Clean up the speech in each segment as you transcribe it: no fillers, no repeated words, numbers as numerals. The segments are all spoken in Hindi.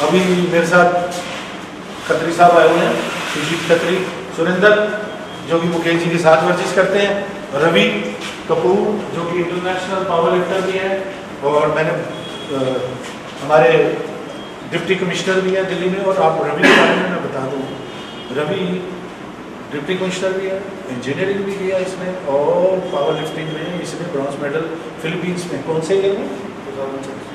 अभी मेरे साथ खत्री साहब आए हुए हैं, सुजीत खत्री, सुरेंद्र जो कि मुकेश जी के साथ वर्जिश करते हैं, रवि कपूर जो कि इंटरनेशनल पावर लिफ्टर भी है, और मैंने हमारे डिप्टी कमिश्नर भी है दिल्ली में। और आप रवि के बारे में मैं बता दूँ, रवि डिप्टी कमिश्नर भी है, इंजीनियरिंग भी किया इसमें, और पावर लिफ्टिंग में इसने ब्रॉन्ज मेडल फिलीपींस में कौन से ईयर में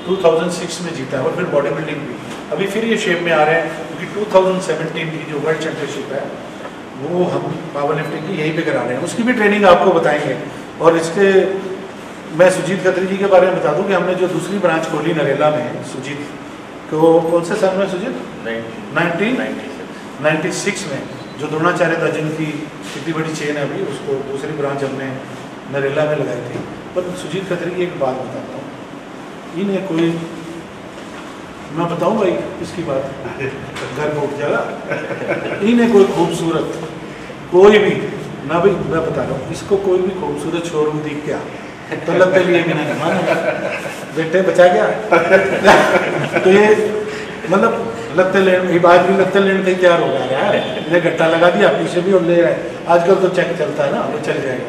2006 में जीता है, और फिर बॉडी बिल्डिंग भी। अभी फिर ये शेप में आ रहे हैं क्योंकि 2017 की जो वर्ल्ड चैंपियनशिप है वो हम पावर लिफ्टिंग की यहीं पे करा रहे हैं, उसकी भी ट्रेनिंग आपको बताएंगे। और इसके मैं सुजीत खत्री जी के बारे में बता दूं कि हमने जो दूसरी ब्रांच खोली नरेला में, सुजीत को कौन से साल में सुजीत 1996 में जो द्रोणाचार्य था जिनकी इतनी बड़ी चेन है अभी, उसको दूसरी ब्रांच हमने नरेला में लगाई थी। पर सुजीत खत्री की एक बात बताता हूँ, इन्हें कोई मैं बताऊँ भाई इसकी बात घर को उठ जाएगा, इन्हें कोई खूबसूरत कोई भी ना भाई, मैं बता रहा हूँ इसको कोई भी खूबसूरत शोरूम दिख गया तो लगते लिए भी नहीं मानो बेटे बचा गया तो ये मतलब लगते लेन ये बात भी लगते लेन कहीं तैयार हो जा रहा है, इन्हें गट्टा लगा दिया पीछे भी और ले रहा है। आजकल तो चेक चलता है ना, वो चल जाएगा,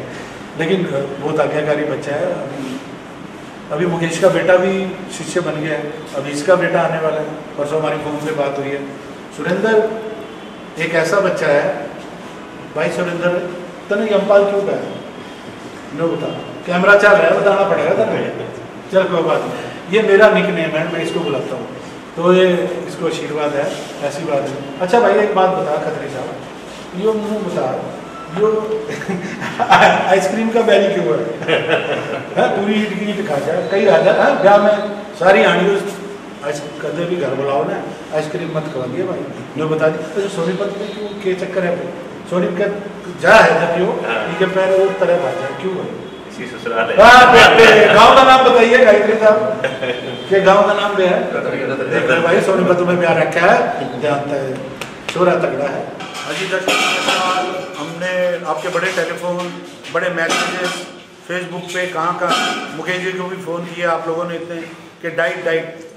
लेकिन बहुत आज्ञाकारी बच्चा है। अभी मुकेश का बेटा भी शिष्य बन गया है, अभी इसका बेटा आने वाला है, परसों हमारी फोन पे बात हुई है। सुरेंद्र एक ऐसा बच्चा है भाई, सुरेंद्र तने अम्पाल क्यों कहा नो बता, कैमरा चल रहा है बताना पड़ेगा तने, चल कोई बात नहीं, ये मेरा निक नेम है, मैं इसको बुलाता हूँ, तो ये इसको आशीर्वाद है, ऐसी बात है। अच्छा भाई एक बात बता खत्री साहब, यो मुँह बता, यो आइसक्रीम का बैरी क्यों है पूरी ईट की ईट खा जाए, कई राजा है ब्याह में सारी हांडी कदे भी घर बुलाओ ना, आइसक्रीम मत खवा दिए भाई, जो बता दी। तो सोनीपत में क्यों के चक्कर है भाई, सोनीपत जा है जब क्यों इनके पैर और तरह भाजा क्यों भाई, इसी ससुराल है। गाँव का नाम बताइए गायत्री साहब, के गाँव का नाम भी है भाई, सोनीपत में प्यार रखा है, जानता है छोरा तगड़ा है। अजी दर्शक हमने आपके बड़े टेलीफोन बड़े मैसेजेस फेसबुक पे कहाँ मुकेश जी को भी फ़ोन किया आप लोगों ने इतने कि डाइट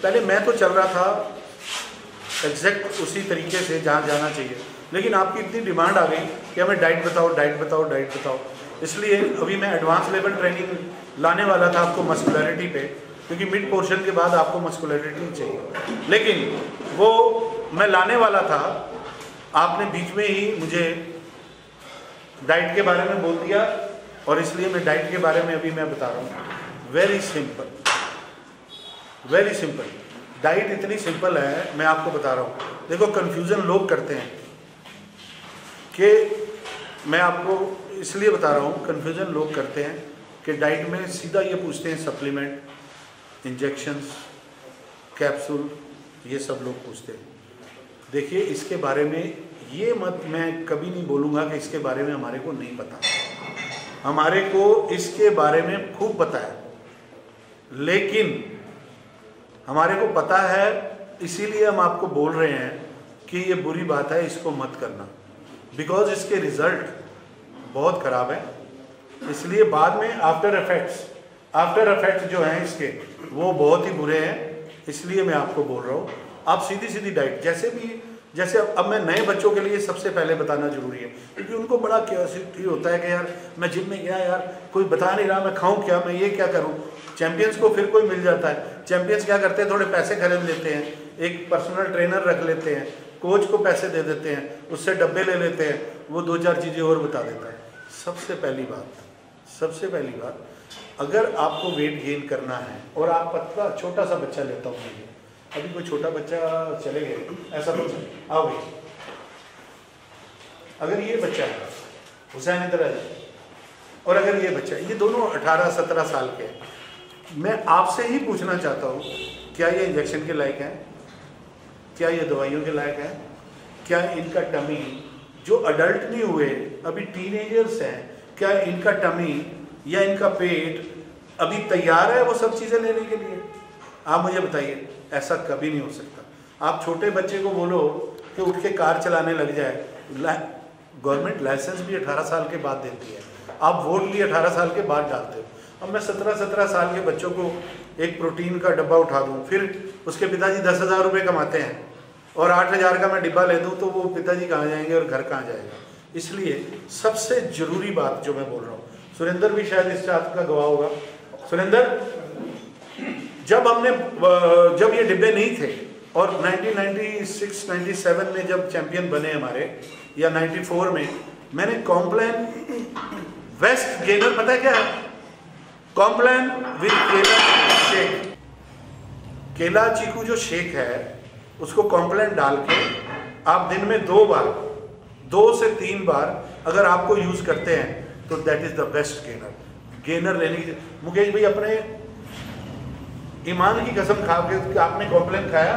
पहले मैं तो चल रहा था एग्जैक्ट उसी तरीके से जहाँ जाना चाहिए, लेकिन आपकी इतनी डिमांड आ गई कि हमें डाइट बताओ, इसलिए अभी मैं एडवांस लेवल ट्रेनिंग लाने वाला था आपको मस्कुलरिटी पे, क्योंकि मिड पोर्शन के बाद आपको मस्कुलरिटी चाहिए, लेकिन वो मैं लाने वाला था, आपने बीच में ही मुझे डाइट के बारे में बोल दिया, और इसलिए मैं डाइट के बारे में अभी मैं बता रहा हूँ। वेरी सिंपल डाइट इतनी सिंपल है, मैं आपको बता रहा हूँ। देखो कन्फ्यूज़न लोग करते हैं कि मैं आपको इसलिए बता रहा हूँ, कन्फ्यूज़न लोग करते हैं कि डाइट में सीधा ये पूछते हैं सप्लीमेंट, इंजेक्शंस, कैप्सूल, ये सब लोग पूछते हैं। देखिए इसके बारे में ये मत मैं कभी नहीं बोलूँगा कि इसके बारे में हमारे को नहीं पता, हमारे को इसके बारे में खूब पता है, लेकिन हमारे को पता है इसीलिए हम आपको बोल रहे हैं कि ये बुरी बात है, इसको मत करना, बिकॉज इसके रिजल्ट बहुत ख़राब है। इसलिए बाद में आफ्टर इफेक्ट्स जो हैं इसके वो बहुत ही बुरे हैं, इसलिए मैं आपको बोल रहा हूँ आप सीधी डाइट जैसे अब मैं नए बच्चों के लिए सबसे पहले बताना जरूरी है, क्योंकि उनको बड़ा क्यूरियोसिटी होता है कि यार मैं जिम में गया, यार कोई बता नहीं रहा, मैं खाऊं क्या, मैं ये क्या करूं। चैंपियंस को फिर कोई मिल जाता है, चैंपियंस क्या करते हैं, थोड़े पैसे खरीद लेते हैं, एक पर्सनल ट्रेनर रख लेते हैं, कोच को पैसे दे देते हैं, उससे डब्बे ले लेते हैं, वो 2-4 चीज़ें और बता देता है। सबसे पहली बात, अगर आपको वेट गेन करना है और आप पतला छोटा सा बच्चा लेता हूँ मैं, अभी कोई छोटा बच्चा चले गए, ऐसा बच्चा आओ भाई, अगर ये बच्चा है हुसैन इधर आ जाए, और अगर ये बच्चा, ये दोनों 18-17 साल के हैं, मैं आपसे ही पूछना चाहता हूँ, क्या ये इंजेक्शन के लायक है? क्या ये दवाइयों के लायक है? क्या इनका टमी, जो अडल्ट नहीं हुए अभी टीनेजर्स हैं, क्या इनका टमी या इनका पेट अभी तैयार है वो सब चीज़ें लेने के लिए? आप मुझे बताइए, ऐसा कभी नहीं हो सकता। आप छोटे बच्चे को बोलो कि उठ के कार चलाने लग जाए, गवर्नमेंट लाइसेंस भी 18 साल के बाद देती है, आप वोट लिए 18 साल के बाद डालते हो। अब मैं 17-17 साल के बच्चों को एक प्रोटीन का डब्बा उठा दूं, फिर उसके पिताजी 10,000 रुपये कमाते हैं और 8,000 का मैं डिब्बा ले दूं, तो वो पिताजी कहाँ जाएंगे और घर कहाँ जाएगा? इसलिए सबसे ज़रूरी बात जो मैं बोल रहा हूँ, सुरेंद्र भी शायद इस बात का गवाह होगा। सुरेंद्र, जब ये डिब्बे नहीं थे और 1996-97 में जब चैंपियन बने हमारे, या 94 में, मैंने कॉम्प्लान वेस्ट गेनर, पता है क्या है? कॉम्प्लान विद केला शेक, केला चीकू जो शेक है उसको कॉम्प्लान डाल के आप दिन में 2 से 3 बार अगर आपको यूज करते हैं तो that is the best gainer लेने की। मुकेश भाई, अपने ईमान की कसम खा के आपने कॉम्प्लान खाया?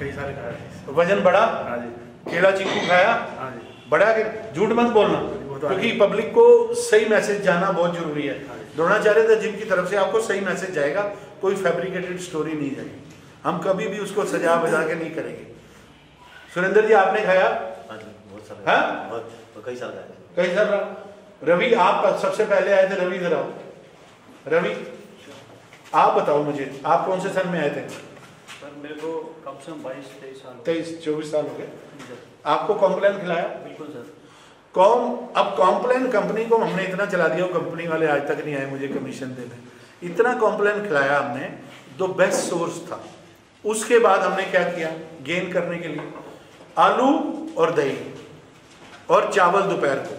कई सारे खाया। वजन बढ़ा? हाँ जी। केला चीकू खाया? हाँ जी। बढ़ा के? झूठ मत बोलना, क्योंकि पब्लिक को सही मैसेज जाना बहुत जरूरी है। द्रोणाचार्य जिम की तरफ से आपको सही मैसेज जाएगा, कोई फैब्रिकेटेड स्टोरी नहीं जाएगी, हम कभी भी उसको सजा बजा के नहीं करेंगे। सुरेंद्र जी, आपने खाया? बहुत सारे। हाँ, बहुत, कई साल खाया। कई साल। रवि, आप सबसे पहले आए थे, रवि इधर आओ। रवि, आप बताओ मुझे, आप कौन से सन में आए थे? सर मेरे को कम से कम 22-23 साल। 23-24 साल हो गए। आपको कॉम्प्लान खिलाया? बिल्कुल सर। अब कॉम्प्लान कंपनी को हमने इतना चला दिया, कंपनी वाले आज तक नहीं आए मुझे कमीशन देने। इतना कॉम्प्लान खिलाया हमने, जो बेस्ट सोर्स था। उसके बाद हमने क्या किया गेन करने के लिए? आलू और दही और चावल दोपहर को,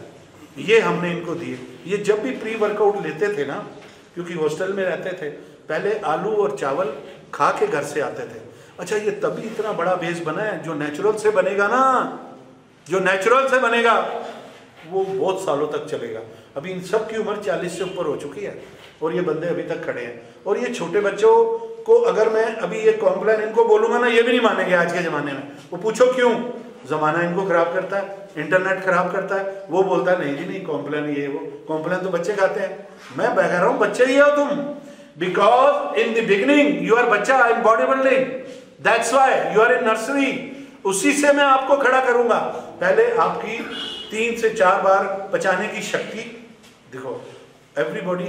ये हमने इनको दिए। ये जब भी प्री वर्कआउट लेते थे ना, क्योंकि हॉस्टल में रहते थे, पहले आलू और चावल खा के घर से आते थे। अच्छा, ये तभी इतना बड़ा बेस बना है। जो नेचुरल से बनेगा ना, जो नेचुरल से बनेगा वो बहुत सालों तक चलेगा। अभी इन सब की उम्र 40 से ऊपर हो चुकी है और ये बंदे अभी तक खड़े हैं। और ये छोटे बच्चों को अगर मैं अभी ये कॉम्प्लान इनको बोलूंगा ना, ये भी नहीं मानेंगे आज के ज़माने में। वो पूछो क्यों? ज़माना इनको खराब करता है, इंटरनेट खराब करता है। वो बोलता है नहीं जी नहीं, कॉम्प्लान ये वो, कॉम्प्लान तो बच्चे खाते हैं। मैं कह रहा हूँ बच्चे ही हो तुम, because in the beginning you are बच्चा in body building, that's why you are in nursery. उसी से मैं आपको खड़ा करूंगा। पहले आपकी 3 से 4 बार पचाने की शक्ति। देखो, एवरीबॉडी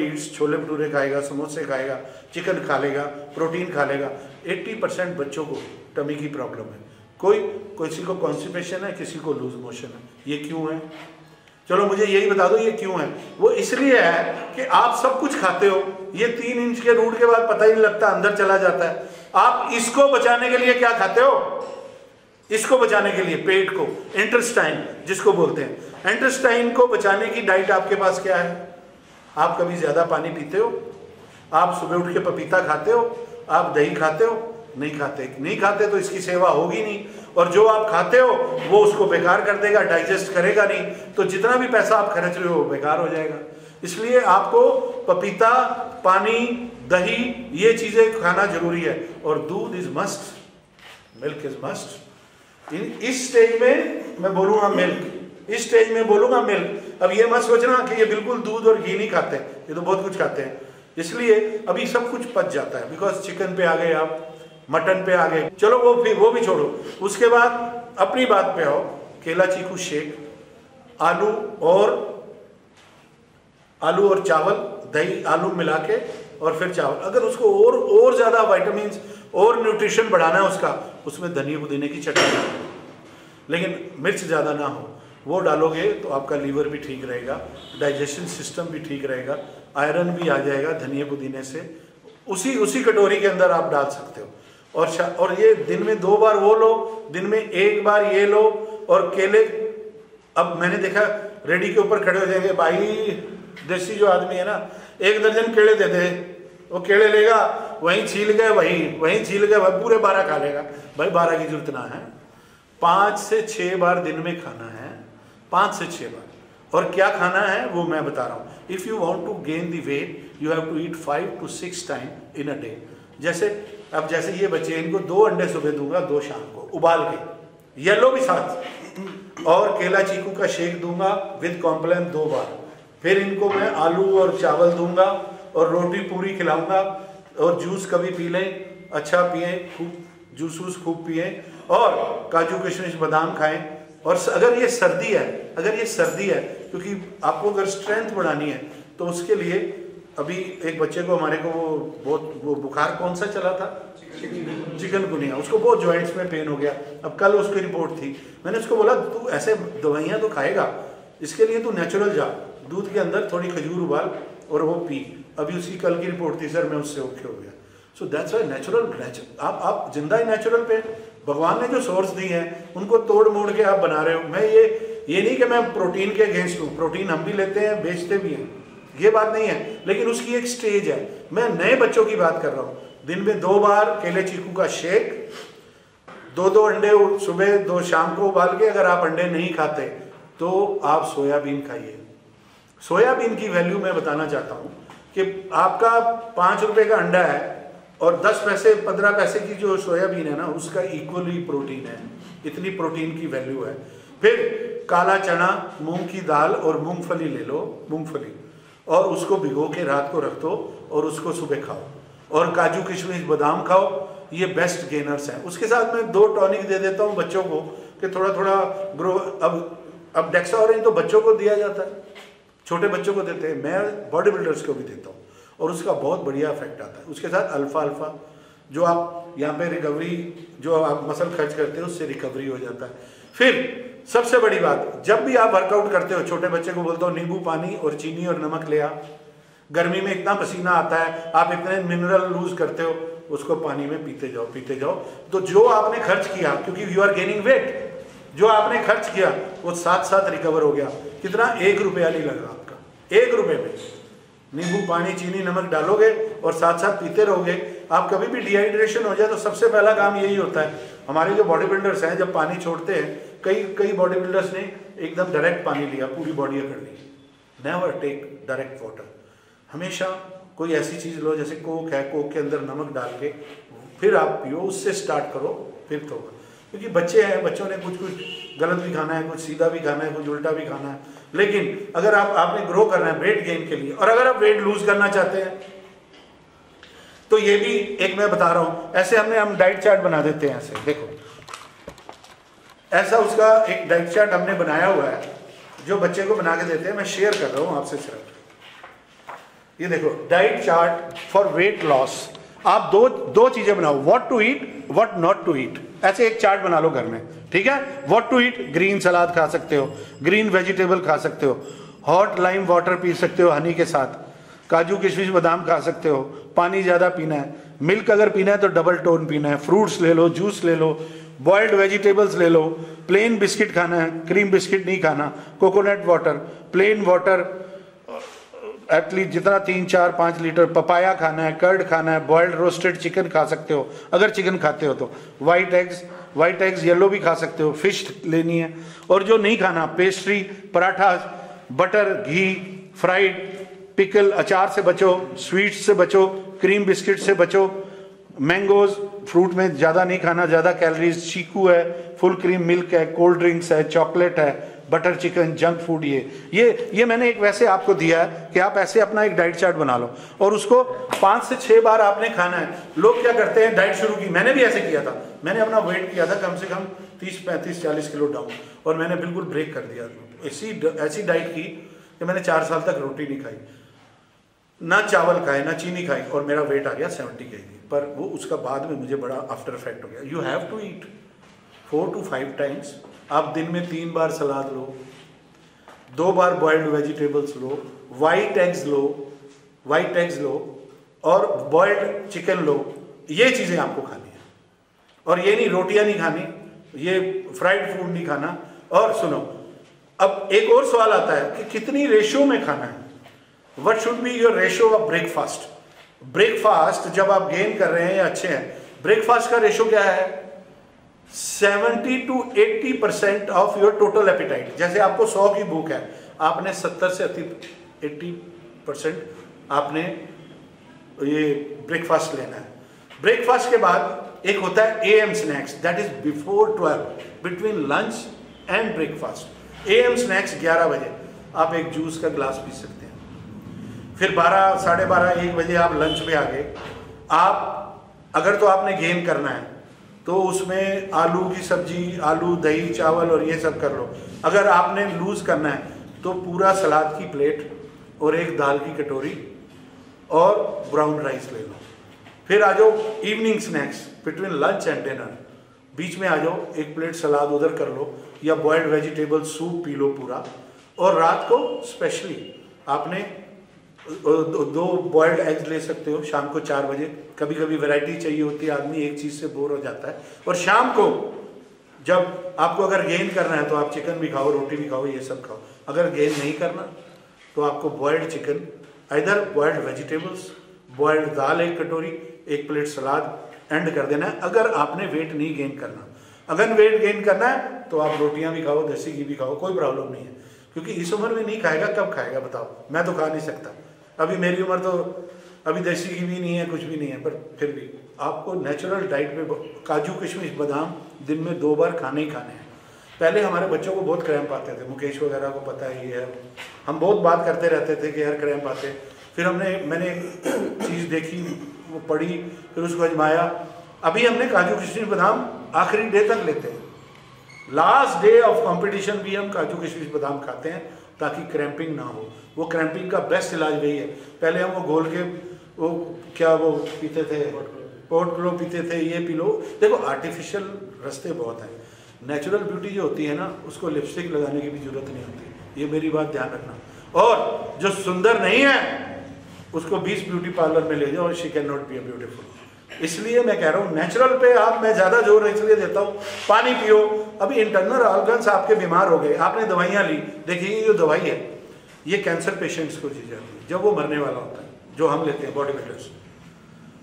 ईट्स, छोले भटूरे खाएगा, समोसे खाएगा, चिकन खा लेगा, प्रोटीन खा लेगा। 80% बच्चों को टमी की प्रॉब्लम है। किसी को कॉन्स्टिपेशन है, किसी को लूज मोशन है। ये क्यों है? चलो मुझे यही बता दो ये क्यों है। वो इसलिए है कि आप सब कुछ खाते हो, ये 3 इंच के रूट के बाद पता ही नहीं लगता, अंदर चला जाता है। आप इसको बचाने के लिए क्या खाते हो? इसको बचाने के लिए पेट को, इंटेस्टाइन जिसको बोलते हैं, इंटेस्टाइन को बचाने की डाइट आपके पास क्या है? आप कभी ज्यादा पानी पीते हो? आप सुबह उठ के पपीता खाते हो? आप दही खाते हो? नहीं खाते तो इसकी सेवा होगी नहीं। और जो आप खाते हो वो उसको बेकार कर देगा, डाइजेस्ट करेगा नहीं, तो जितना भी पैसा आप खर्च रहे हो बेकार हो जाएगा। इसलिए आपको पपीता, पानी, दही, ये चीजें खाना जरूरी है। और दूध is must, milk is must. इस स्टेज में मैं बोलूंगा मिल्क, इस स्टेज में बोलूंगा मिल्क। अब ये मत सोचना कि ये बिल्कुल दूध और घी नहीं खाते, ये तो बहुत कुछ खाते हैं। इसलिए अभी सब कुछ पच जाता है, बिकॉज चिकन पे आ गए आप, मटन पे आ गए। चलो वो भी छोड़ो। उसके बाद अपनी बात पे आओ। केला चीकू शेक, आलू और चावल, दही आलू मिला के और फिर चावल। अगर उसको और ज्यादा विटामिन और न्यूट्रिशन बढ़ाना है उसका, उसमें धनिया पुदीने की चटनी, लेकिन मिर्च ज़्यादा ना हो, वो डालोगे तो आपका लीवर भी ठीक रहेगा, डाइजेशन सिस्टम भी ठीक रहेगा, आयरन भी आ जाएगा धनिया पुदीने से। उसी कटोरी के अंदर आप डाल सकते हो। और ये दिन में 2 बार वो लो, दिन में 1 बार ये लो। और केले, अब मैंने देखा रेडी के ऊपर खड़े हो जाएंगे, भाई देसी जो आदमी है ना, 1 दर्जन केले दे दे, वो केले लेगा, वहीं छील गए, वहीं छील गए, वही पूरे 12 खा लेगा। भाई 12 की जरूरत ना है, 5 से 6 बार दिन में खाना है, 5 से 6 बार। और क्या खाना है वो मैं बता रहा हूँ। If you want to gain the weight you have to eat 5 to 6 time in a day. जैसे ये बच्चे, इनको 2 अंडे सुबह दूंगा, 2 शाम को उबाल के, येलो भी साथ, और केला चीकू का शेक दूंगा विद कॉम्प्लेन 2 बार। फिर इनको मैं आलू और चावल दूंगा और रोटी पूरी खिलाऊंगा, और जूस कभी पी लें, अच्छा पिए, खूब जूस खूब पिए, और काजू किशमिश बादाम खाएं। और अगर ये सर्दी है, क्योंकि आपको अगर स्ट्रेंथ बढ़ानी है तो उसके लिए, अभी एक बच्चे को हमारे को वो बुखार कौन सा चला था, चिकनगुनिया, उसको बहुत जॉइंट्स में पेन हो गया। अब कल उसकी रिपोर्ट थी, मैंने उसको बोला तू ऐसे दवाइयाँ तो खाएगा, इसके लिए तू नेचुरल जा, दूध के अंदर थोड़ी खजूर उबाल और वो पी। अभी उसकी कल की रिपोर्ट थी, सर मैं उससे ओके हो गया। सो दैट्स वाई नेचुरल आप जिंदा ही नेचुरल पे, भगवान ने जो सोर्स दी हैं उनको तोड़ मोड़ के आप बना रहे हो। मैं ये नहीं कि मैं प्रोटीन के अगेंस्ट हूँ, प्रोटीन हम भी लेते हैं, बेचते भी हैं, ये बात नहीं है, लेकिन उसकी एक स्टेज है। मैं नए बच्चों की बात कर रहा हूँ। दिन में 2 बार केले चीकू का शेक, 2 अंडे सुबह 2 शाम को उबाल के। अगर आप अंडे नहीं खाते तो आप सोयाबीन खाइए। सोयाबीन की वैल्यू मैं बताना चाहता हूँ कि आपका 5 रुपए का अंडा है और 10 पैसे 15 पैसे की जो सोयाबीन है ना, उसका इक्वली प्रोटीन है, इतनी प्रोटीन की वैल्यू है। फिर काला चना, मूंग की दाल और मूंगफली ले लो, मूंगफली, और उसको भिगो के रात को रख दो और उसको सुबह खाओ, और काजू किशमिश बादाम खाओ, ये बेस्ट गेनर्स हैं। उसके साथ मैं 2 टॉनिक दे देता हूँ बच्चों को कि थोड़ा थोड़ा ग्रो। अब डेक्साओरेंज तो बच्चों को दिया जाता है, छोटे बच्चों को देते हैं, मैं बॉडी बिल्डर्स को भी देता हूँ, और उसका बहुत बढ़िया इफेक्ट आता है। उसके साथ अल्फा जो आप यहाँ पे रिकवरी, जो आप मसल खर्च करते हो उससे रिकवरी हो जाता है। फिर सबसे बड़ी बात, जब भी आप वर्कआउट करते हो, छोटे बच्चे को बोलते हो नींबू पानी और चीनी और नमक ले आ। गर्मी में इतना पसीना आता है, आप इतने मिनरल लूज करते हो, उसको पानी में पीते जाओ। तो जो आपने खर्च किया, क्योंकि यू आर गेनिंग वेट, जो आपने खर्च किया वो साथ रिकवर हो गया। कितना? 1 रुपया नहीं लगा आपका, 1 रुपये में नींबू पानी चीनी नमक डालोगे और साथ पीते रहोगे। आप कभी भी डिहाइड्रेशन हो जाए तो सबसे पहला काम यही होता है। हमारे जो बॉडी बिल्डर्स हैं जब पानी छोड़ते हैं, कई बॉडी बिल्डर्स ने एकदम डायरेक्ट पानी लिया, पूरी बॉडी अकड़ ली। नेवर टेक डायरेक्ट वाटर, हमेशा कोई ऐसी चीज़ लो, जैसे कोक है, कोक के अंदर नमक डाल के फिर आप पियो, उससे स्टार्ट करो, फिर तो। क्योंकि बच्चे हैं, बच्चों ने कुछ गलत भी खाना है, कुछ सीधा भी खाना है, कुछ उल्टा भी खाना है। लेकिन अगर आपने ग्रो करना है वेट गेन के लिए, और अगर आप वेट लूज करना चाहते हैं तो ये भी एक मैं बता रहा हूं, ऐसे हम डाइट चार्ट बना देते हैं। ऐसे देखो, ऐसा उसका एक डाइट चार्ट हमने बनाया हुआ है जो बच्चे को बना के देते हैं। मैं शेयर कर रहा हूं आपसे सिर्फ, ये देखो diet chart for weight loss. आप दो चीजें बनाओ, what to eat, what not to eat. ऐसे एक चार्ट बना लो घर में, ठीक है। What to eat, green salad खा सकते हो, ग्रीन वेजिटेबल खा सकते हो, हॉट लाइम वाटर पी सकते हो हनी के साथ, काजू किशमिश बादाम खा सकते हो, पानी ज्यादा पीना है, मिल्क अगर पीना है तो डबल टोन पीना है, फ्रूट्स ले लो, जूस ले लो, बॉइल्ड वेजिटेबल्स ले लो, प्लेन बिस्किट खाना है, क्रीम बिस्किट नहीं खाना, coconut water, plain water at least जितना 3, 4, 5 लीटर, पपाया खाना है, कर्ड खाना है, बॉइल्ड रोस्टेड चिकन खा सकते हो अगर चिकन खाते हो तो, वाइट एग्स येलो भी खा सकते हो, फिश लेनी है। और जो नहीं खाना, पेस्ट्री, पराठा, बटर, घी, फ्राइड, पिकल, अचार से बचो, स्वीट्स से बचो, क्रीम बिस्किट से बचो, मैंगोज, फ्रूट में ज़्यादा नहीं खाना, ज़्यादा कैलोरीज, चीकू है, फुल क्रीम मिल्क है, कोल्ड ड्रिंक्स है, चॉकलेट है, बटर चिकन, जंक फूड। ये मैंने एक वैसे आपको दिया है कि आप ऐसे अपना एक डाइट चार्ट बना लो और उसको 5 से 6 बार आपने खाना है। लोग क्या करते हैं, डाइट शुरू की, मैंने भी ऐसे किया था, मैंने अपना वेट किया था कम से कम 30, 35, 40 किलो डाउन, और मैंने बिल्कुल ब्रेक कर दिया। ऐसी डाइट की कि मैंने 4 साल तक रोटी नहीं खाई, ना चावल खाए, ना चीनी खाई, और मेरा वेट आ गया 70 kg। पर वो उसका बाद में मुझे बड़ा आफ्टर इफेक्ट हो गया। You have to eat 4 to 5 times. आप दिन में 3 बार सलाद लो, 2 बार बॉइल्ड वेजिटेबल्स लो, वाइट एग्स लो और बॉइल्ड चिकन लो। ये चीज़ें आपको खानी है। और ये नहीं रोटियां नहीं खानी, ये फ्राइड फूड नहीं खाना। और सुनो, अब एक और सवाल आता है कि कितनी रेशियो में खाना है, what should be your ratio of breakfast. Breakfast जब आप गेन कर रहे हैं या अच्छे हैं, ब्रेकफास्ट का रेशियो क्या है, 70 to 80% of your total appetite. जैसे आपको 100 की भूख है, आपने 70 से 80% आपने ये ब्रेकफास्ट लेना है। ब्रेकफास्ट के बाद एक होता है AM snacks, that is before 12, between lunch and breakfast. AM snacks 11 बजे आप एक जूस का ग्लास पी सकते हैं। फिर 12, साढ़े 12, 1 बजे आप लंच पे आ गए। आप अगर तो आपने गेन करना है तो उसमें आलू की सब्जी, आलू, दही, चावल और ये सब कर लो। अगर आपने लूज करना है तो पूरा सलाद की प्लेट और एक दाल की कटोरी और ब्राउन राइस ले लो। फिर आ जाओ evening snacks between lunch and dinner, बीच में आ जाओ, एक प्लेट सलाद उधर कर लो या boiled vegetable soup P low पूरा। और रात को स्पेशली आपने 2 बॉइल्ड एग्स ले सकते हो शाम को 4 बजे। कभी कभी वैरायटी चाहिए होती है, आदमी एक चीज़ से बोर हो जाता है। और शाम को जब आपको अगर गेन करना है तो आप चिकन भी खाओ, रोटी भी खाओ, ये सब खाओ। अगर गेन नहीं करना तो आपको बॉइल्ड चिकन, इधर बॉइल्ड वेजिटेबल्स, बॉइल्ड दाल एक कटोरी, एक प्लेट सलाद एंड कर देना है। अगर आपने वेट नहीं गेन करना, अगर वेट गेन करना है तो आप रोटियां भी खाओ, देसी घी भी खाओ, कोई प्रॉब्लम नहीं है। क्योंकि इस उम्र में नहीं खाएगा, कब खाएगा बताओ? मैं तो खा नहीं सकता, अभी मेरी उम्र तो अभी देसी घी भी नहीं है, कुछ भी नहीं है। पर फिर भी आपको नेचुरल डाइट में काजू किशमिश बादाम दिन में 2 बार खाने ही खाने हैं। पहले हमारे बच्चों को बहुत क्रैम्प आते थे, मुकेश वगैरह को पता ही है, हम बहुत बात करते रहते थे कि यार क्रैम्प आते। फिर मैंने एक चीज़ देखी, वो पढ़ी, फिर उसको आजमाया। अभी हमने काजू किशमिश बादाम आखिरी डे तक लेते हैं, लास्ट डे ऑफ कंपटीशन भी हम काजू किशमिश बादाम खाते हैं ताकि क्रैम्पिंग ना हो। वो क्रैम्पिंग का बेस्ट इलाज वही है। पहले हम वो घोल के वो क्या वो पीते थे, पोट ग्लो पीते थे, ये पी लो। देखो आर्टिफिशियल रास्ते बहुत हैं, नेचुरल ब्यूटी जो होती है ना, उसको लिपस्टिक लगाने की भी जरूरत नहीं होती, ये मेरी बात ध्यान रखना। और जो सुंदर नहीं है उसको 20 ब्यूटी पार्लर में ले जाओ, she can not be beautiful. इसलिए मैं कह रहा हूँ नेचुरल पे मैं ज़्यादा जोर इसलिए देता हूँ। पानी पियो। अभी इंटरनल ऑर्गन्स आपके बीमार हो गए, आपने दवाइयाँ ली, देखिए ये जो दवाई है ये कैंसर पेशेंट्स को दी जाती है जब वो मरने वाला होता है, जो हम लेते हैं बॉडी बिल्डर्स।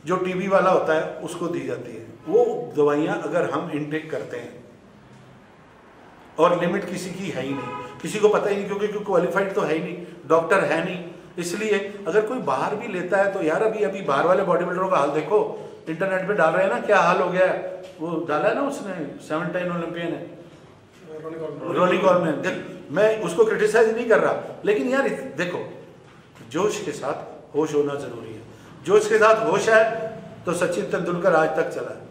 जो टीबी वाला होता है उसको दी जाती है। वो दवाइयाँ अगर हम इनटेक करते हैं, और लिमिट किसी की है ही नहीं, किसी को पता ही नहीं, क्योंकि क्वालिफाइड तो है ही नहीं, डॉक्टर है नहीं। इसलिए अगर कोई बाहर भी लेता है तो यार अभी बाहर वाले बॉडी बिल्डरों का हाल देखो, इंटरनेट पे डाल रहे हैं ना क्या हाल हो गया है। वो डाला है ना उसने, 7 टाइम ओलंपियन है रोनी कॉलमैन। देख, मैं उसको क्रिटिसाइज नहीं कर रहा, लेकिन यार देखो जोश के साथ होश होना जरूरी है। जोश के साथ होश है तो सचिन तेंदुलकर आज तक चला है,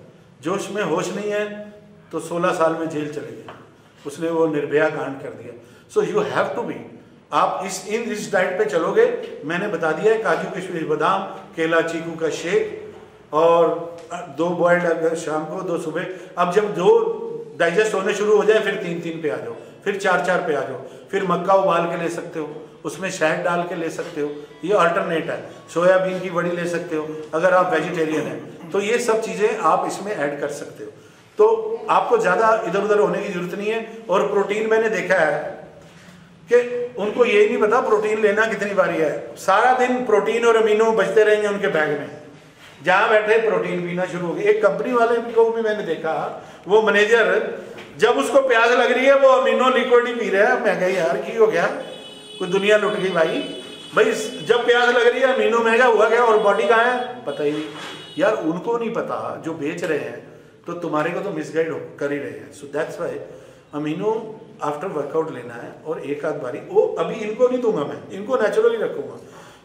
जोश में होश नहीं है तो 16 साल में जेल चले गए, उसने वो निर्भया कांड कर दिया। So you have to be, आप इस डाइट पे चलोगे। मैंने बता दिया है, काजू किशमिश बादाम, केला चीकू का शेक और 2 बॉइल्ड शाम को, 2 सुबह। अब जब 2 डाइजेस्ट होने शुरू हो जाए फिर 3 पे आ जाओ, फिर 4 पे आ जाओ। फिर मक्का उबाल के ले सकते हो, उसमें शहद डाल के ले सकते हो, ये अल्टरनेट है। सोयाबीन की बड़ी ले सकते हो अगर आप वेजिटेरियन हैं, तो ये सब चीज़ें आप इसमें ऐड कर सकते हो। तो आपको ज़्यादा इधर उधर होने की जरूरत नहीं है। और प्रोटीन मैंने देखा है कि उनको ये नहीं पता प्रोटीन लेना कितनी बारी है। सारा दिन प्रोटीन और अमीनो बचते रहेंगे उनके बैग में, जहाँ बैठे प्रोटीन पीना शुरू हो गए। एक कंपनी वाले को भी मैंने देखा, वो मैनेजर जब उसको प्यास लग रही है वो अमीनो लिक्विड ही पी रहा है। मैं कही यार की हो गया, कोई दुनिया लुट गई भाई। जब प्यास लग रही है अमीनो महंगा हुआ गया और बॉडी कहाँ है पता ही नहीं। यार उनको नहीं पता जो बेच रहे हैं, तो तुम्हारे को तो मिसगाइड कर ही रहे हैं। So that's why amino after workout लेना है। और एक आध बारी वो अभी इनको नहीं दूंगा मैं, इनको नेचुरली रखूंगा।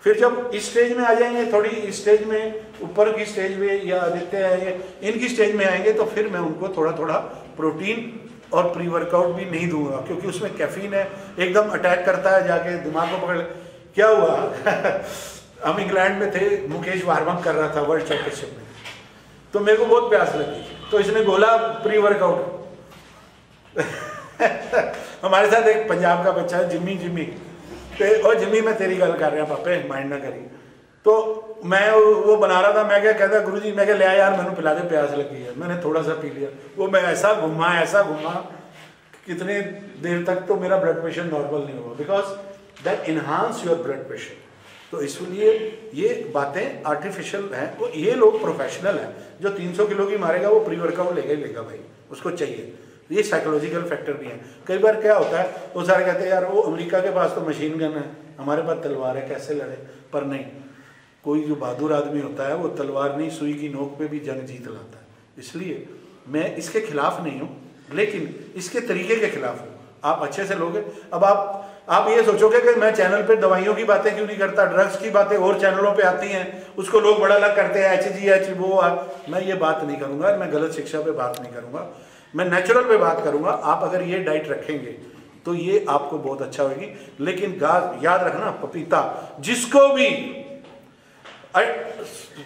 फिर जब इस स्टेज में आ जाएंगे, थोड़ी इस स्टेज में, ऊपर की स्टेज में या आदित्य है इनकी स्टेज में आएंगे, तो फिर मैं उनको थोड़ा थोड़ा प्रोटीन और प्री वर्कआउट भी नहीं दूंगा, क्योंकि उसमें कैफीन है, एकदम अटैक करता है, जाके दिमाग को पकड़। क्या हुआ हम इंग्लैंड में थे, मुकेश वार्म अप कर रहा था वर्ल्ड चैंपियनशिप में, तो मेरे को बहुत प्यास लगी, तो इसने बोला प्री वर्कआउट हमारे साथ एक पंजाब का बच्चा है जिम्मी, और जिम्मी मैं तेरी गल कर रहा पापे, माइंड ना करी। तो मैं वो बना रहा था, मैं क्या कहता गुरुजी, मैं क्या ले यार मैंने पिला दे, प्यास लगी है, मैंने थोड़ा सा पी लिया। वो मैं ऐसा घुमा कितने देर तक तो मेरा ब्लड प्रेशर नॉर्मल नहीं हुआ, because that enhance your blood pressure. तो इसलिए ये बातें आर्टिफिशियल हैं। वो ये लोग प्रोफेशनल हैं, जो 300 किलो की मारेगा वो प्री वर्कआउट लेगा ही लेगा भाई, उसको चाहिए। ये साइकोलॉजिकल फैक्टर भी है। कई बार क्या होता है, वो सारे कहते हैं यार वो अमेरिका के पास तो मशीन गन है, हमारे पास तलवार है, कैसे लड़े। पर नहीं, कोई जो बहादुर आदमी होता है वो तलवार नहीं, सुई की नोक पे भी जंग जीत लाता है। इसलिए मैं इसके खिलाफ नहीं हूँ, लेकिन इसके तरीके के खिलाफ हूँ। आप अच्छे से लोगे। अब आप ये सोचोगे कि मैं चैनल पे दवाइयों की बातें क्यों नहीं करता, ड्रग्स की बातें और चैनलों पे आती हैं, उसको लोग बड़ा अलग करते हैं, HGH वो मैं ये बात नहीं करूँगा, मैं गलत शिक्षा पे बात नहीं करूँगा, मैं नेचुरल पे बात करूँगा। आप अगर ये डाइट रखेंगे तो ये आपको बहुत अच्छा होगी। लेकिन याद रखना, पपीता जिसको भी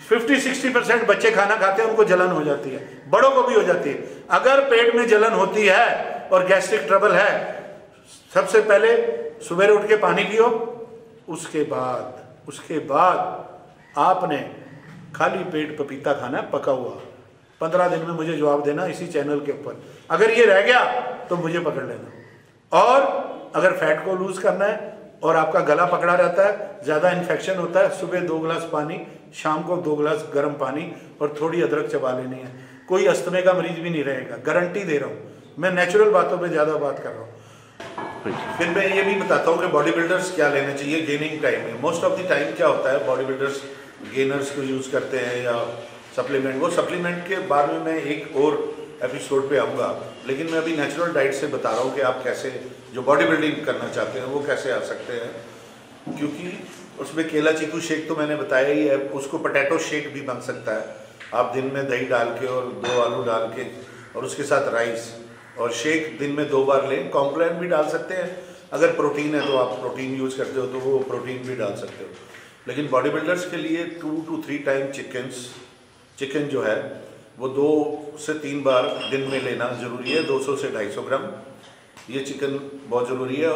50-60% बच्चे खाना खाते हैं उनको जलन हो जाती है, बड़ों को भी हो जाती है। अगर पेट में जलन होती है और गैस्ट्रिक ट्रबल है, सबसे पहले सुबह उठ के पानी पियो, उसके बाद आपने खाली पेट पपीता खाना है, पका हुआ। 15 दिन में मुझे जवाब देना इसी चैनल के ऊपर। अगर ये रह गया तो मुझे पकड़ लेना। और अगर फैट को लूज करना है और आपका गला पकड़ा रहता है, ज़्यादा इन्फेक्शन होता है, सुबह 2 गिलास पानी, शाम को 2 गिलास गर्म पानी और थोड़ी अदरक चबा लेनी है। कोई अस्थमे का मरीज भी नहीं रहेगा, गारंटी दे रहा हूँ। मैं नेचुरल बातों पे ज़्यादा बात कर रहा हूँ। फिर मैं ये भी बताता हूँ कि बॉडी बिल्डर्स क्या लेना चाहिए गेनिंग टाइम में। मोस्ट ऑफ द टाइम क्या होता है, बॉडी बिल्डर्स गेनर्स को यूज़ करते हैं या सप्लीमेंट। वो सप्लीमेंट के बारे में मैं एक और एपिसोड पे आऊँगा, लेकिन मैं अभी नेचुरल डाइट से बता रहा हूँ कि आप कैसे जो बॉडी बिल्डिंग करना चाहते हैं वो कैसे आ सकते हैं। क्योंकि उसमें केला चीकू शेक तो मैंने बताया ही है, उसको पोटैटो शेक भी बन सकता है। आप दिन में दही डाल के और 2 आलू डाल के और उसके साथ राइस और शेक दिन में 2 बार लें। कॉम्प्लान भी डाल सकते हैं, अगर प्रोटीन है तो आप प्रोटीन यूज़ करते हो तो वो प्रोटीन भी डाल सकते हो। लेकिन बॉडी बिल्डर्स के लिए 2 to 3 टाइम चिकन जो है वो 2 से 3 बार दिन में लेना ज़रूरी है, 200 से 250 ग्राम। ये चिकन बहुत ज़रूरी है।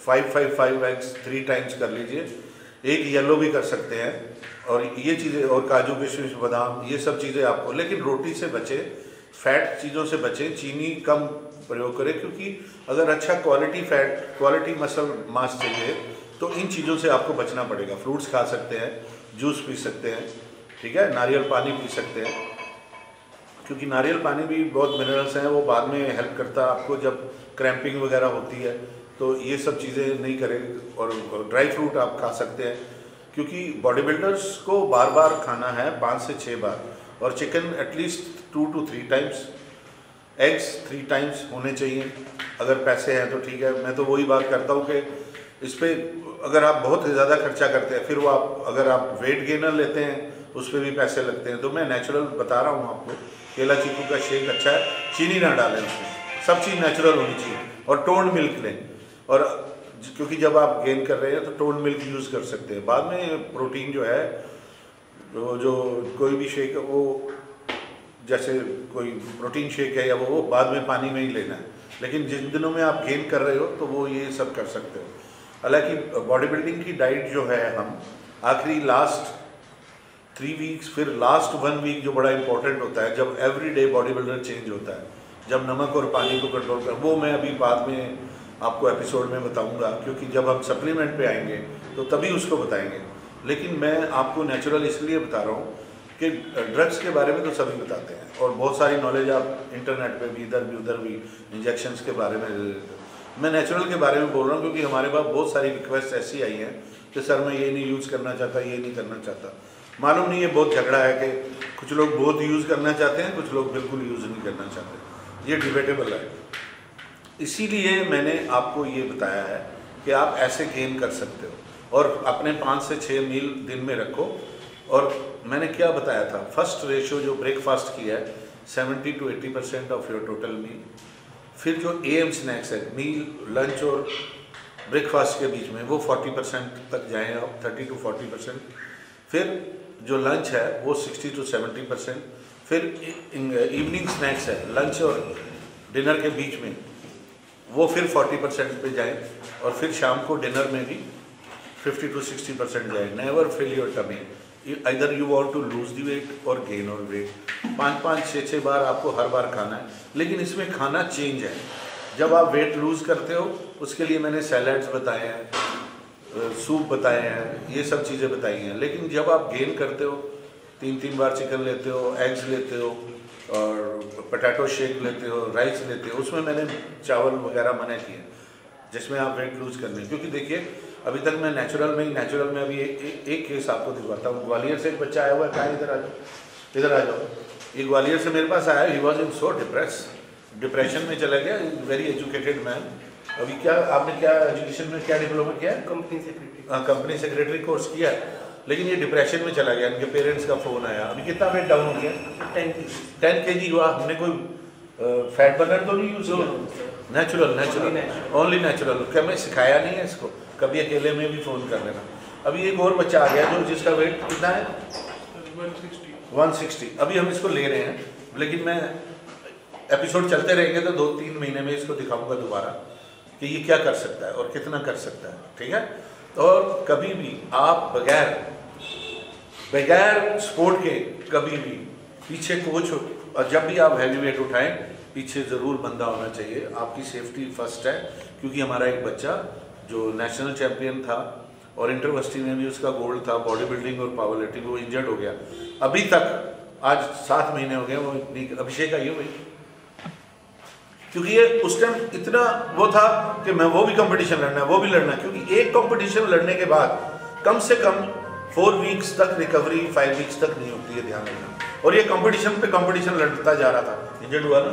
5 एग्स 3 टाइम्स कर लीजिए, एक येलो भी कर सकते हैं। और ये चीज़ें और काजू किशमिश बादाम ये सब चीज़ें आपको, लेकिन रोटी से बचें, फैट चीज़ों से बचें, चीनी कम प्रयोग करें। क्योंकि अगर अच्छा क्वालिटी मसल मास चाहिए तो इन चीज़ों से आपको बचना पड़ेगा। फ्रूट्स खा सकते हैं, जूस पी सकते हैं, ठीक है, नारियल पानी पी सकते हैं, क्योंकि नारियल पानी भी बहुत मिनरल्स हैं, वो बाद में हेल्प करता है आपको जब क्रैम्पिंग वगैरह होती है। तो ये सब चीज़ें नहीं करें। और ड्राई फ्रूट आप खा सकते हैं, क्योंकि बॉडी बिल्डर्स को बार बार खाना है 5 से 6 बार। और chicken at least 2 to 3 times, eggs 3 times होने चाहिए। अगर पैसे हैं तो ठीक है। मैं तो वही बात करता हूँ कि इस पर अगर आप बहुत ज़्यादा खर्चा करते हैं, फिर वो अगर आप वेट गेनर लेते हैं उस पर भी पैसे लगते हैं। तो मैं नेचुरल बता रहा हूँ आपको, केला चीकू का शेक अच्छा है, चीनी ना डालें उसमें, सब चीज़ नेचुरल होनी चाहिए। और टोन्ड मिल्क लें, और क्योंकि जब आप गेन कर रहे हैं तो टोन्ड मिल्क यूज़ कर सकते हैं। बाद में प्रोटीन जो है जो कोई भी शेक है वो, जैसे कोई प्रोटीन शेक है या वो बाद में पानी में ही लेना है। लेकिन जिन दिनों में आप गेन कर रहे हो तो वो ये सब कर सकते हो। हालांकि बॉडी बिल्डिंग की डाइट जो है, हम आखिरी लास्ट 3 वीक्स, फिर लास्ट 1 वीक जो बड़ा इंपॉर्टेंट होता है, जब एवरीडे बॉडी बिल्डर चेंज होता है, जब नमक और पानी को कंट्रोल कर, वो मैं अभी बाद में आपको एपिसोड में बताऊंगा। क्योंकि जब हम सप्लीमेंट पे आएंगे तो तभी उसको बताएंगे। लेकिन मैं आपको नेचुरल इसलिए बता रहा हूँ कि ड्रग्स के बारे में तो सभी बताते हैं, और बहुत सारी नॉलेज आप इंटरनेट पे भी, इधर भी उधर भी, इंजेक्शंस के बारे में। मैं नेचुरल के बारे में बोल रहा हूँ क्योंकि हमारे पास बहुत सारी रिक्वेस्ट ऐसी आई हैं कि सर मैं ये नहीं यूज़ करना चाहता, ये नहीं करना चाहता। मालूम नहीं, ये बहुत झगड़ा है कि कुछ लोग बहुत यूज़ करना चाहते हैं, कुछ लोग बिल्कुल यूज़ नहीं करना चाहते। ये डिबेटेबल है। इसीलिए मैंने आपको ये बताया है कि आप ऐसे गेन कर सकते हो। और अपने 5 से 6 मील दिन में रखो। और मैंने क्या बताया था, फर्स्ट रेशो जो ब्रेकफास्ट की है 70 to 80% ऑफ योर टोटल मील। फिर जो AM स्नैक्स है, मील, लंच और ब्रेकफास्ट के बीच में, वो 40% तक जाएँ आप, 30 to 40%। फिर जो लंच है वो 60 to 70%। फिर इवनिंग स्नैक्स है, लंच और डिनर के बीच में, वो फिर 40% पे जाएं। और फिर शाम को डिनर में भी 50 to 60% जाए। नेवर फिल योर टमी, इधर you want to lose the weight और गेन और वेट। 5-5, 6-6 बार आपको हर बार खाना है, लेकिन इसमें खाना चेंज है। जब आप वेट लूज करते हो उसके लिए मैंने सैलड्स बताए हैं, सूप बताए हैं, ये सब चीज़ें बताई हैं। लेकिन जब आप गेन करते हो, 3-3 बार चिकन लेते हो, एग्स लेते हो और पोटैटो शेक लेते हो, राइस लेते हो, उसमें मैंने चावल वगैरह मना किए जिसमें आप वेट लूज करने। क्योंकि देखिए अभी तक मैं नेचुरल में अभी एक केस आपको दिखवाता हूँ। ग्वालियर से एक बच्चा आया हुआ है, कहाँ, इधर आ जाओ। ये ग्वालियर से मेरे पास आया, he was in so depression में चला गया। Very educated man. अभी क्या आपने क्या एजुकेशन में क्या डिप्लोमा किया है? कंपनी सेक्रेटरी कोर्स किया है, लेकिन ये डिप्रेशन में चला गया। इनके पेरेंट्स का फ़ोन आया। अभी कितना वेट डाउन हो गया? 10 kg हुआ। हमने कोई फैट बर्नर तो नहीं यूज़ किया, नेचुरल ओनली नेचुरल। क्या मैं सिखाया नहीं है इसको? कभी अकेले में भी फ़ोन कर लेना। अभी एक और बच्चा आ गया जो जिसका वेट कितना है? 160। अभी हम इसको ले रहे हैं, लेकिन मैं एपिसोड चलते रहेंगे तो 2-3 महीने में इसको दिखाऊंगा दोबारा कि ये क्या कर सकता है और कितना कर सकता है, ठीक है। और कभी भी आप बगैर स्पोर्ट के कभी भी पीछे कोच, और जब भी आप हैवी वेट उठाएं पीछे ज़रूर बंदा होना चाहिए। आपकी सेफ्टी फर्स्ट है, क्योंकि हमारा एक बच्चा जो नेशनल चैम्पियन था और इंटरवर्सिटी में भी उसका गोल्ड था बॉडी बिल्डिंग और पावर लिफ्टिंग, वो इंजर्ड हो गया। अभी तक आज 7 महीने हो गए वो इतनी। अभिषेक आइए भाई, क्योंकि ये उस टाइम इतना वो था कि मैं वो भी कंपटीशन लड़ना है, वो भी लड़ना है। क्योंकि एक कंपटीशन लड़ने के बाद कम से कम 4 वीक्स तक रिकवरी, 5 वीक्स तक नहीं होती है, ध्यान रखना। और ये कंपटीशन पे कंपटीशन लड़ता जा रहा था। इंजर्ड हुआ ना,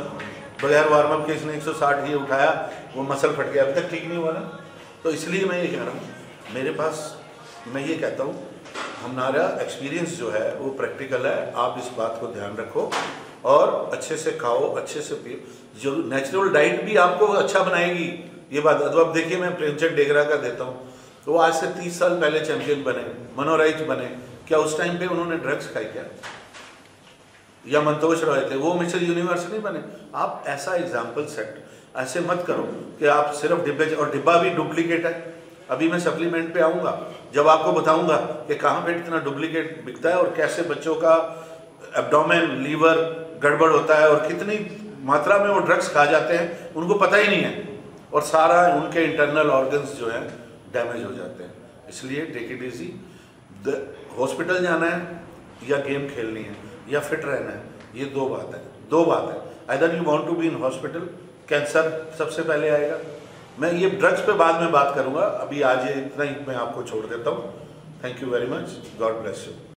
बगैर वार्म अप के इसने 160 ये उठाया, वो मसल फट गया, अभी तक ठीक नहीं हुआ ना। तो इसलिए मैं ये कह रहा हूँ, मेरे पास मैं ये कहता हूँ हमारा एक्सपीरियंस जो है वो प्रैक्टिकल है। आप इस बात को ध्यान रखो और अच्छे से खाओ, अच्छे से पियो। जो नेचुरल डाइट भी आपको अच्छा बनाएगी, ये बात। तो अब देखिए मैं प्रेमचंद डेगरा का देता हूँ, तो आज से 30 साल पहले चैंपियन बने, मनोराइच बने। क्या उस टाइम पे उन्होंने ड्रग्स खाई क्या? या मंतोष रॉय थे, वो मिस्टर यूनिवर्स नहीं बने। आप ऐसा एग्जाम्पल सेट ऐसे मत करो कि आप सिर्फ डिब्बे, और डिब्बा भी डुप्लीकेट है। अभी मैं सप्लीमेंट पे आऊँगा जब आपको बताऊँगा कि कहाँ पे इतना डुप्लीकेट बिकता है और कैसे बच्चों का एब्डोमेन, लीवर गड़बड़ होता है और कितनी मात्रा में वो ड्रग्स खा जाते हैं, उनको पता ही नहीं है। और सारा उनके इंटरनल ऑर्गन्स जो हैं डैमेज हो जाते हैं। इसलिए टेक इट इजी। हॉस्पिटल जाना है या गेम खेलनी है या फिट रहना है, ये दो बात है। Either you want to be in hospital, cancer सबसे पहले आएगा। मैं ये ड्रग्स पे बाद में बात करूंगा, अभी आज ये इतना ही मैं आपको छोड़ देता हूँ। Thank you very much, God bless you.